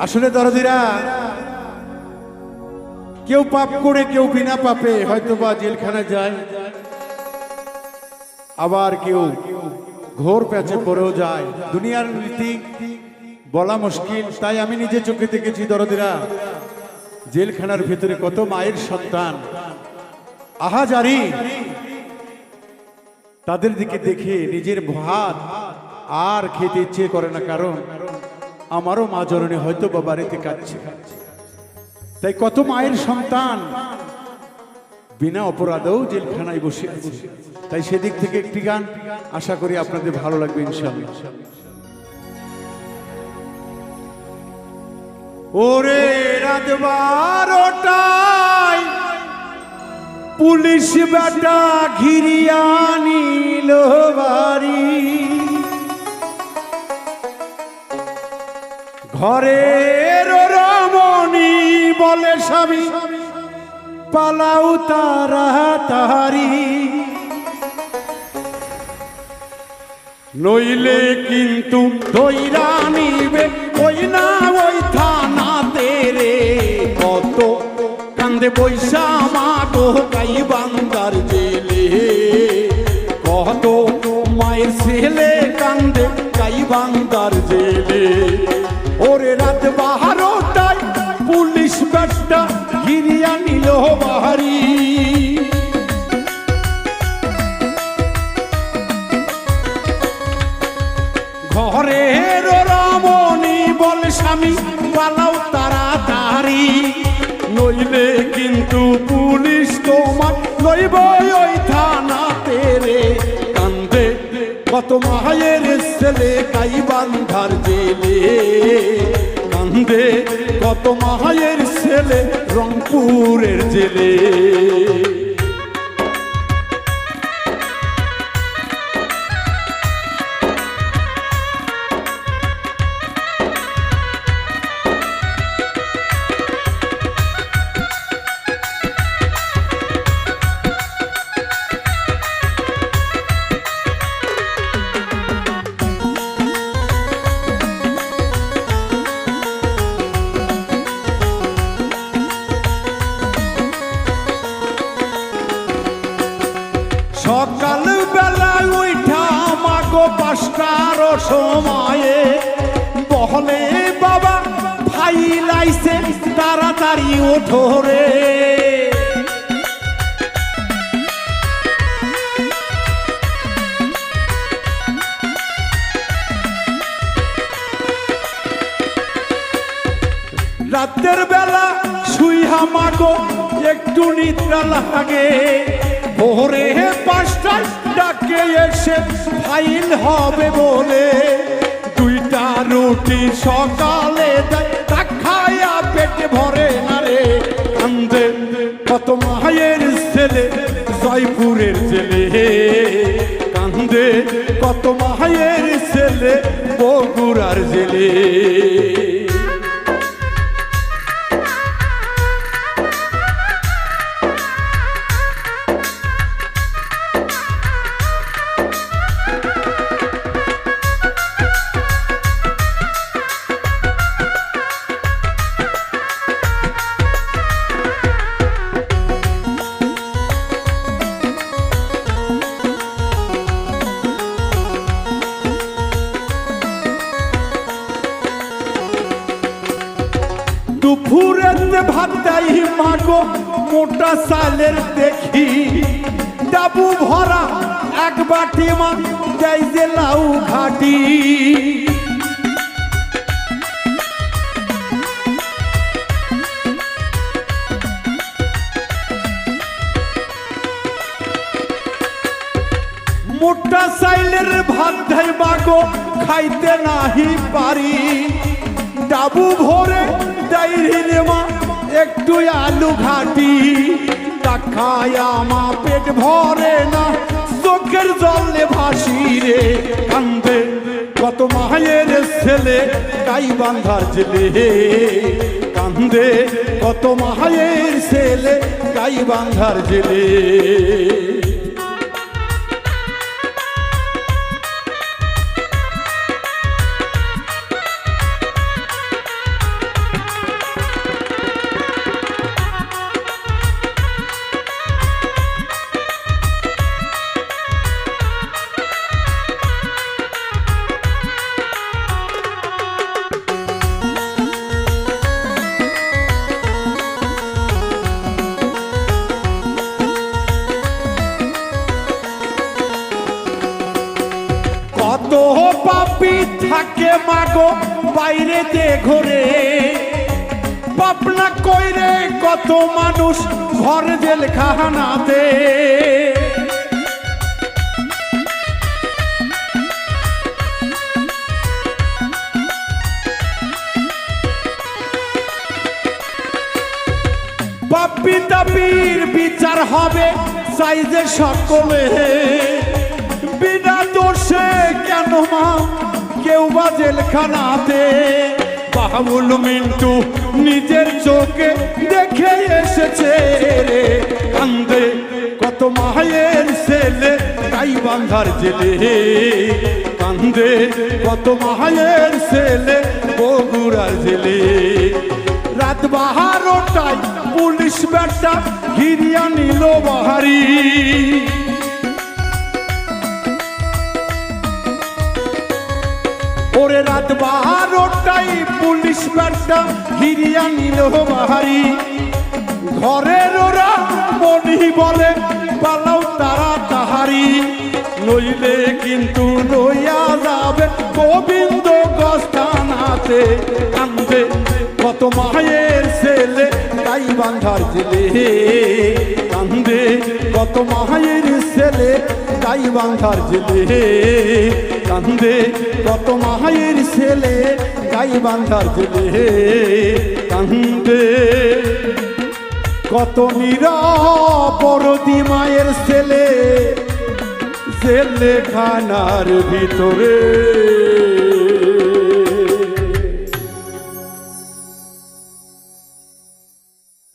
আসলে দরদিরা কেউ পাপ করে কেউ বিনা পাপে হয়তোবা জেলখানায় যায়, আবার কেউ ঘোর প্যাচে পড়েও যায়। দুনিয়ার নীতি বলা মুশকিল, তাই আমি নিজে চোখে দেখেছি দরদিরা জেলখানার ভিতরে কত মায়ের সন্তান আহাজারি, তাদের দিকে দেখে নিজের ভাত আর খেতে ইচ্ছে করে না, কারণ আমারও মা জননী হয়তো বা বাড়িতে কাঁদছে। তাই কত মায়ের সন্তান বিনা অপরাধেও জেলখানায় বসে আছে। তাই সেদিক থেকে একটি গান আশা করি আপনাদের ভালো লাগবে ইনশাআল্লাহ। ওরে রাত 12টায় পুলিশ বেটা ঘিরিয়া নিল বাড়ি, ঘরের রমণী বলে স্বামী পালাও তাড়াতাড়ি, নইলে কিন্তু ধইরা নিবে ওই না ওই থানাতে রে। কত কান্দে বৈশা মা গো গাইবান্ধার জেলে, কত মায়ের ছেলে কান্দে গাইবান্ধার জেলে। ওরে রাত 12টায় পুলিশ বেটা ঘিরিয়া নিল বাড়ি, ঘরের রমণী বলে স্বামী পালাও তাড়াতাড়ি, নইলে কিন্তু পুলিশ তোমার লইব ওই থানাতে রে। কান্দে কত মায়ের ছেলে গাইবান্ধার জেলে, কান্দে কত মায়ের ছেলে রংপুরের জেলে। সকাল বেলায় উঠা মাগো 5টার সময়ে বহলে বাবা ফাইল আইছে তাড়াতাড়ি ওঠো রে। রাতের বেলা শুইহা মাগো একটু নিদ্রা লাগে, ভোরে 5টায় ডাকে এসে ফাইল হবে বলে, 2টা রুটি সকালে দেয় তা খায়া পেট ভরে না রে। কান্দে কত মায়ের ছেলে জয়পুরের জেলে, কান্দে কত মায়ের ছেলে বগুড়ার জেলে। দুপুরেতে ভাত দেই মাগো মোটা চালের দেখি, ডাবু ভরা এক বাটি মা দেই যে লাউ ঘাটি। মোটা চালের ভাত দেই মাগো খাইতে নাহি পারি, ডাবু ভরে ডাইরে মা একটু আলু ঘাটি। খায়া মা পেট ভরে না চোখের জলে ভাসি রে। কান্দে কত মায়ের ছেলে গাইবান্ধার জেলে, কান্দে কত মায়ের ছেলে গাইবান্ধার জেলে। গো বাইরেতে ঘোরে, পাপনা কইরে কত মানুষ ঘর জেলখানাতে। পাপী তাপির বিচার হবে চাই যে সকলে, বিনা দোষে কেন মা কেউ বা জেলখানাতে। বাবুল মিন্টু নিজের চোখে দেখে এসেছে রে, কান্দে কত মায়ের ছেলে গাইবান্ধার জেলে, কান্দে কত মায়ের ছেলে বগুড়ার জেলে। রাত 12টায় পুলিশ বেটা ঘিরিয়া নিল বাহারি, ওরে রাত 12টায় পুলিশ বেটা ঘিরিয়া নিল বাহারি। ঘরের ওরা মনি বলে পালাও তারা তাহারি, নইলে কিন্তু লইয়া যাবে গোবিন্দ গস্তানাতে। কান্দে কত মায়ের ছেলে গাইবান্ধার জেলে, কান্দে কত মায়ের ছেলে গাইবান্ধার জেলে, কান্দে কত মায়ের ছেলে গাইবান্ধার জেলে, কান্দে কত নিরাপরাধী মায়ের ছেলে জেলখানার ভিতরে।